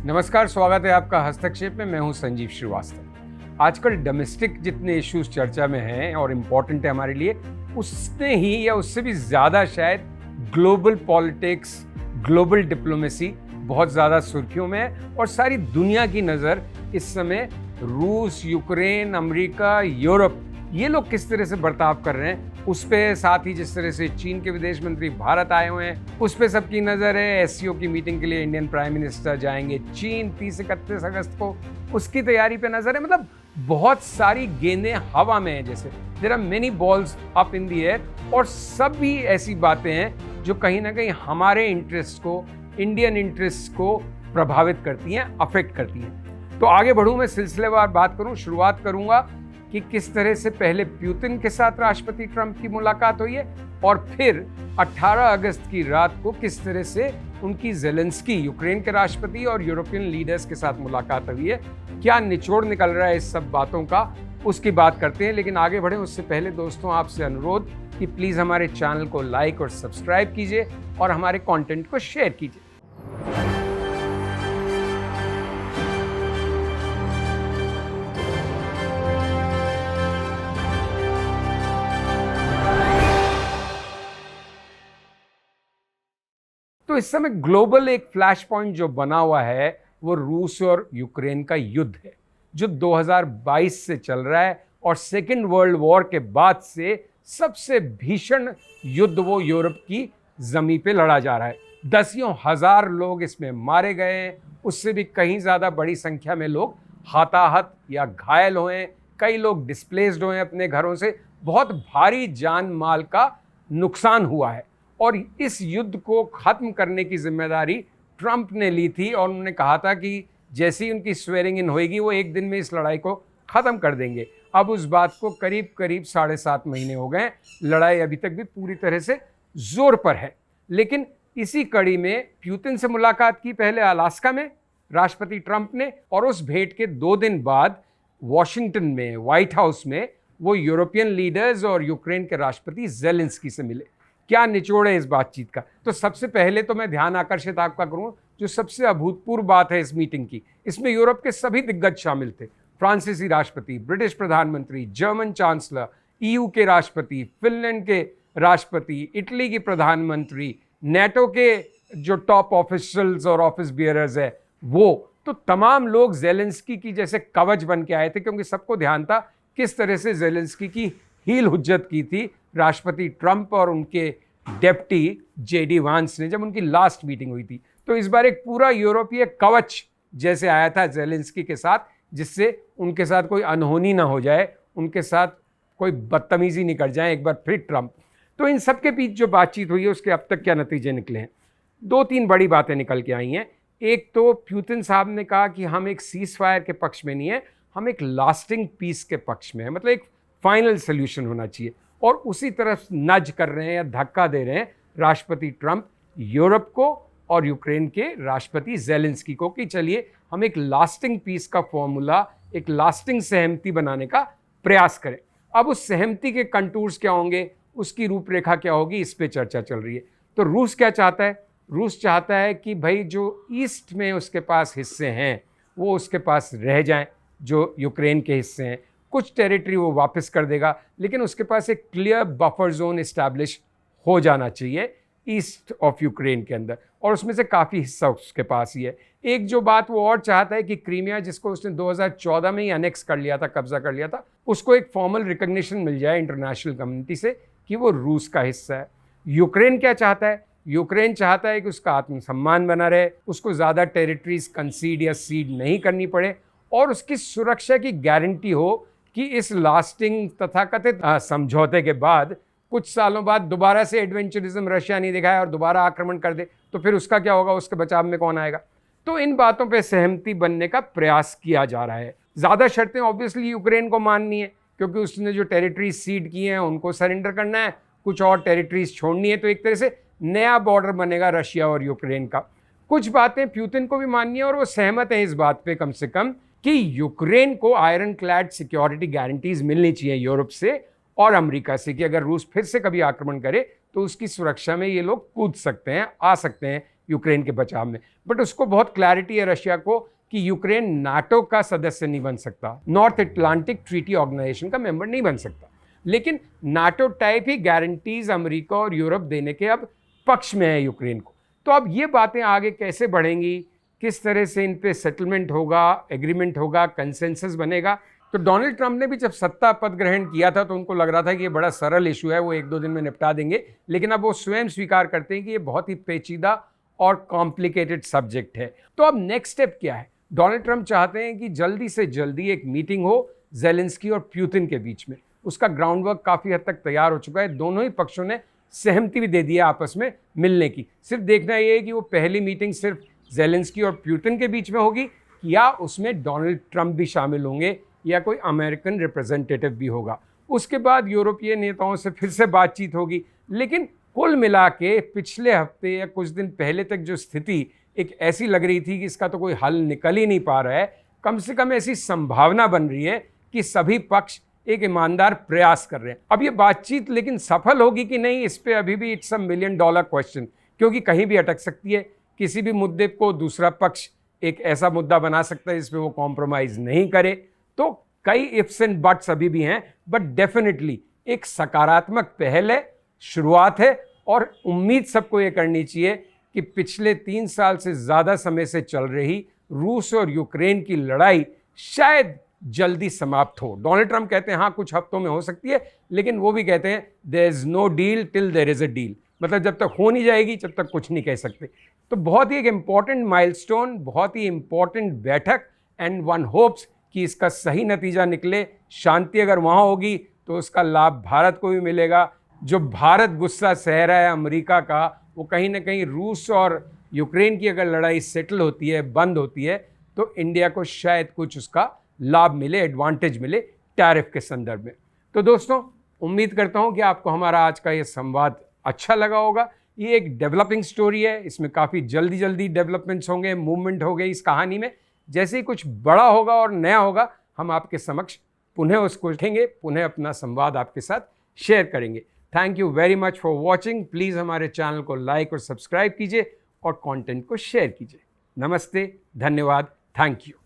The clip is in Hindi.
नमस्कार, स्वागत है आपका हस्तक्षेप में। मैं हूं संजीव श्रीवास्तव। आजकल डोमेस्टिक जितने इश्यूज चर्चा में हैं और इम्पोर्टेंट है हमारे लिए, उसने ही या उससे भी ज़्यादा शायद ग्लोबल पॉलिटिक्स, ग्लोबल डिप्लोमेसी बहुत ज़्यादा सुर्खियों में है और सारी दुनिया की नज़र इस समय रूस, यूक्रेन, अमेरिका, यूरोप, ये लोग किस तरह से बर्ताव कर रहे हैं उस पे, साथ ही जिस तरह से चीन के विदेश मंत्री भारत आए हुए हैं उस पे सबकी नज़र है। एससीओ की मीटिंग के लिए इंडियन प्राइम मिनिस्टर जाएंगे चीन 30-31 अगस्त को, उसकी तैयारी पे नज़र है। मतलब बहुत सारी गेंदें हवा में हैं, जैसे there are many balls up in the air, और सब भी ऐसी बातें हैं जो कहीं ना कहीं हमारे इंटरेस्ट को, इंडियन इंटरेस्ट को प्रभावित करती हैं, अफेक्ट करती हैं। तो आगे बढ़ूँ, मैं सिलसिलेवार बात करूँ, शुरुआत करूँगा कि किस तरह से पहले पुतिन के साथ राष्ट्रपति ट्रंप की मुलाकात हुई है और फिर 18 अगस्त की रात को किस तरह से उनकी ज़ेलेंस्की, यूक्रेन के राष्ट्रपति और यूरोपियन लीडर्स के साथ मुलाकात हुई है। क्या निचोड़ निकल रहा है इस सब बातों का, उसकी बात करते हैं। लेकिन आगे बढ़ें उससे पहले दोस्तों, आपसे अनुरोध कि प्लीज़ हमारे चैनल को लाइक और सब्सक्राइब कीजिए और हमारे कंटेंट को शेयर कीजिए। तो इस समय ग्लोबल एक फ्लैश पॉइंट जो बना हुआ है वो रूस और यूक्रेन का युद्ध है, जो 2022 से चल रहा है और सेकेंड वर्ल्ड वॉर के बाद से सबसे भीषण युद्ध वो यूरोप की जमीन पे लड़ा जा रहा है। दसियों हजार लोग इसमें मारे गए हैं, उससे भी कहीं ज़्यादा बड़ी संख्या में लोग हताहत या घायल हुए, कई लोग डिस्प्लेस्ड हुए अपने घरों से, बहुत भारी जान माल का नुकसान हुआ है। और इस युद्ध को ख़त्म करने की जिम्मेदारी ट्रंप ने ली थी और उन्होंने कहा था कि जैसी उनकी स्वेरिंग इन होएगी वो एक दिन में इस लड़ाई को ख़त्म कर देंगे। अब उस बात को करीब 7.5 महीने हो गए, लड़ाई अभी तक भी पूरी तरह से जोर पर है। लेकिन इसी कड़ी में पुतिन से मुलाकात की पहले अलास्का में राष्ट्रपति ट्रंप ने, और उस भेंट के 2 दिन बाद वॉशिंगटन में व्हाइट हाउस में वो यूरोपियन लीडर्स और यूक्रेन के राष्ट्रपति ज़ेलेंस्की से मिले। क्या निचोड़ है इस बातचीत का? तो सबसे पहले तो मैं ध्यान आकर्षित आपका करूं, जो सबसे अभूतपूर्व बात है इस मीटिंग की, इसमें यूरोप के सभी दिग्गज शामिल थे। फ्रांसीसी राष्ट्रपति, ब्रिटिश प्रधानमंत्री, जर्मन चांसलर, ईयू के राष्ट्रपति, फिनलैंड के राष्ट्रपति, इटली की प्रधानमंत्री, नेटो के जो टॉप ऑफिशियल्स और ऑफिस बियरर्स है वो, तो तमाम लोग ज़ेलेंस्की की जैसे कवच बन के आए थे, क्योंकि सबको ध्यान था किस तरह से ज़ेलेंस्की की हील हुज्जत की थी राष्ट्रपति ट्रंप और उनके डेप्टी जेडी वांस ने जब उनकी लास्ट मीटिंग हुई थी। तो इस बार एक पूरा यूरोपीय कवच जैसे आया था ज़ेलेंस्की के साथ, जिससे उनके साथ कोई अनहोनी ना हो जाए, उनके साथ कोई बदतमीजी नहीं कर जाए एक बार फिर ट्रंप। तो इन सब के बीच जो बातचीत हुई है उसके अब तक क्या नतीजे निकले हैं? 2-3 बड़ी बातें निकल के आई हैं। एक तो पुतिन साहब ने कहा कि हम एक सीज फायर के पक्ष में नहीं है, हम एक लास्टिंग पीस के पक्ष में है, मतलब एक फाइनल सोल्यूशन होना चाहिए। और उसी तरफ नज कर रहे हैं या धक्का दे रहे हैं राष्ट्रपति ट्रंप यूरोप को और यूक्रेन के राष्ट्रपति ज़ेलेंस्की को कि चलिए हम एक लास्टिंग पीस का फॉर्मूला, एक लास्टिंग सहमति बनाने का प्रयास करें। अब उस सहमति के कंटूर्स क्या होंगे, उसकी रूपरेखा क्या होगी, इस पे चर्चा चल रही है। तो रूस क्या चाहता है? रूस चाहता है कि भाई जो ईस्ट में उसके पास हिस्से हैं वो उसके पास रह जाएं, जो यूक्रेन के हिस्से हैं। कुछ टेरिटरी वो वापस कर देगा, लेकिन उसके पास एक क्लियर बफर जोन इस्टेब्लिश हो जाना चाहिए ईस्ट ऑफ यूक्रेन के अंदर, और उसमें से काफ़ी हिस्सा उसके पास ही है। एक जो बात वो और चाहता है कि क्रीमिया, जिसको उसने 2014 में ही अनेक्स कर लिया था, कब्जा कर लिया था, उसको एक फॉर्मल रिकग्निशन मिल जाए इंटरनेशनल कम्युनिटी से कि वो रूस का हिस्सा है। यूक्रेन क्या चाहता है? यूक्रेन चाहता है कि उसका आत्मसम्मान बना रहे, उसको ज़्यादा टेरिटरीज कंसीड या सीड नहीं करनी पड़े, और उसकी सुरक्षा की गारंटी हो कि इस लास्टिंग तथाकथित समझौते के बाद कुछ सालों बाद दोबारा से एडवेंचरिज्म रशिया नहीं दिखाए और दोबारा आक्रमण कर दे, तो फिर उसका क्या होगा, उसके बचाव में कौन आएगा? तो इन बातों पे सहमति बनने का प्रयास किया जा रहा है। ज़्यादा शर्तें ऑब्वियसली यूक्रेन को माननी है, क्योंकि उसने जो टेरिटरीज सीड किए हैं उनको सरेंडर करना है, कुछ और टेरिटरीज छोड़नी है, तो एक तरह से नया बॉर्डर बनेगा रशिया और यूक्रेन का। कुछ बातें पुतिन को भी माननी है और वो सहमत है इस बात पे कम से कम कि यूक्रेन को आयरन क्लैड सिक्योरिटी गारंटीज मिलनी चाहिए यूरोप से और अमेरिका से, कि अगर रूस फिर से कभी आक्रमण करे तो उसकी सुरक्षा में ये लोग कूद सकते हैं, आ सकते हैं यूक्रेन के बचाव में, बट उसको बहुत क्लैरिटी है रशिया को कि यूक्रेन नाटो का सदस्य नहीं बन सकता, नॉर्थ अटलांटिक ट्रीटी ऑर्गेनाइजेशन का मेंबर नहीं बन सकता, लेकिन नाटो टाइप ही गारंटीज अमेरिका और यूरोप देने के अब पक्ष में है यूक्रेन को। तो अब ये बातें आगे कैसे बढ़ेंगी, किस तरह से इन पे सेटलमेंट होगा, एग्रीमेंट होगा, कंसेंसस बनेगा। तो डोनाल्ड ट्रंप ने भी जब सत्ता पद ग्रहण किया था तो उनको लग रहा था कि ये बड़ा सरल इशू है, वो 1-2 दिन में निपटा देंगे, लेकिन अब वो स्वयं स्वीकार करते हैं कि ये बहुत ही पेचीदा और कॉम्प्लिकेटेड सब्जेक्ट है। तो अब नेक्स्ट स्टेप क्या है? डोनाल्ड ट्रंप चाहते हैं कि जल्दी से जल्दी एक मीटिंग हो ज़ेलेंस्की और पुतिन के बीच में। उसका ग्राउंडवर्क काफ़ी हद तक तैयार हो चुका है, दोनों ही पक्षों ने सहमति भी दे दी है आपस में मिलने की। सिर्फ देखना ये है कि वो पहली मीटिंग सिर्फ ज़ेलेंस्की और पुतिन के बीच में होगी या उसमें डोनाल्ड ट्रंप भी शामिल होंगे या कोई अमेरिकन रिप्रेजेंटेटिव भी होगा। उसके बाद यूरोपीय नेताओं से फिर से बातचीत होगी। लेकिन कुल मिला के पिछले हफ्ते या कुछ दिन पहले तक जो स्थिति एक ऐसी लग रही थी कि इसका तो कोई हल निकल ही नहीं पा रहा है, कम से कम ऐसी संभावना बन रही है कि सभी पक्ष एक ईमानदार प्रयास कर रहे हैं। अब ये बातचीत लेकिन सफल होगी कि नहीं, इस पे अभी भी इट्स अ $1 मिलियन क्वेश्चन, क्योंकि कहीं भी अटक सकती है। किसी भी मुद्दे को दूसरा पक्ष एक ऐसा मुद्दा बना सकता है जिसमें वो कॉम्प्रोमाइज़ नहीं करे। तो कई इफ्स एंड बट्स अभी भी हैं, बट डेफिनेटली एक सकारात्मक पहल है, शुरुआत है, और उम्मीद सबको ये करनी चाहिए कि पिछले 3 साल से ज़्यादा समय से चल रही रूस और यूक्रेन की लड़ाई शायद जल्दी समाप्त हो। डोनाल्ड ट्रंप कहते हैं हाँ कुछ हफ्तों में हो सकती है, लेकिन वो भी कहते हैं there is no deal till there is a deal, मतलब जब तक हो नहीं जाएगी जब तक कुछ नहीं कह सकते। तो बहुत ही एक इम्पॉर्टेंट माइलस्टोन, बहुत ही इम्पॉर्टेंट बैठक, एंड वन होप्स कि इसका सही नतीजा निकले। शांति अगर वहाँ होगी तो उसका लाभ भारत को भी मिलेगा। जो भारत गुस्सा सह रहा है अमेरिका का, वो कहीं ना कहीं रूस और यूक्रेन की अगर लड़ाई सेटल होती है, बंद होती है, तो इंडिया को शायद कुछ उसका लाभ मिले, एडवांटेज मिले टैरिफ के संदर्भ में। तो दोस्तों, उम्मीद करता हूँ कि आपको हमारा आज का ये संवाद अच्छा लगा होगा। ये एक डेवलपिंग स्टोरी है, इसमें काफ़ी जल्दी जल्दी डेवलपमेंट्स होंगे, मूवमेंट हो गई इस कहानी में। जैसे ही कुछ बड़ा होगा और नया होगा, हम आपके समक्ष पुनः उसको उठेंगे, पुनः अपना संवाद आपके साथ शेयर करेंगे। Thank you very much for watching. Please हमारे चैनल को लाइक और सब्सक्राइब कीजिए और कंटेंट को शेयर कीजिए। नमस्ते, धन्यवाद, थैंक यू।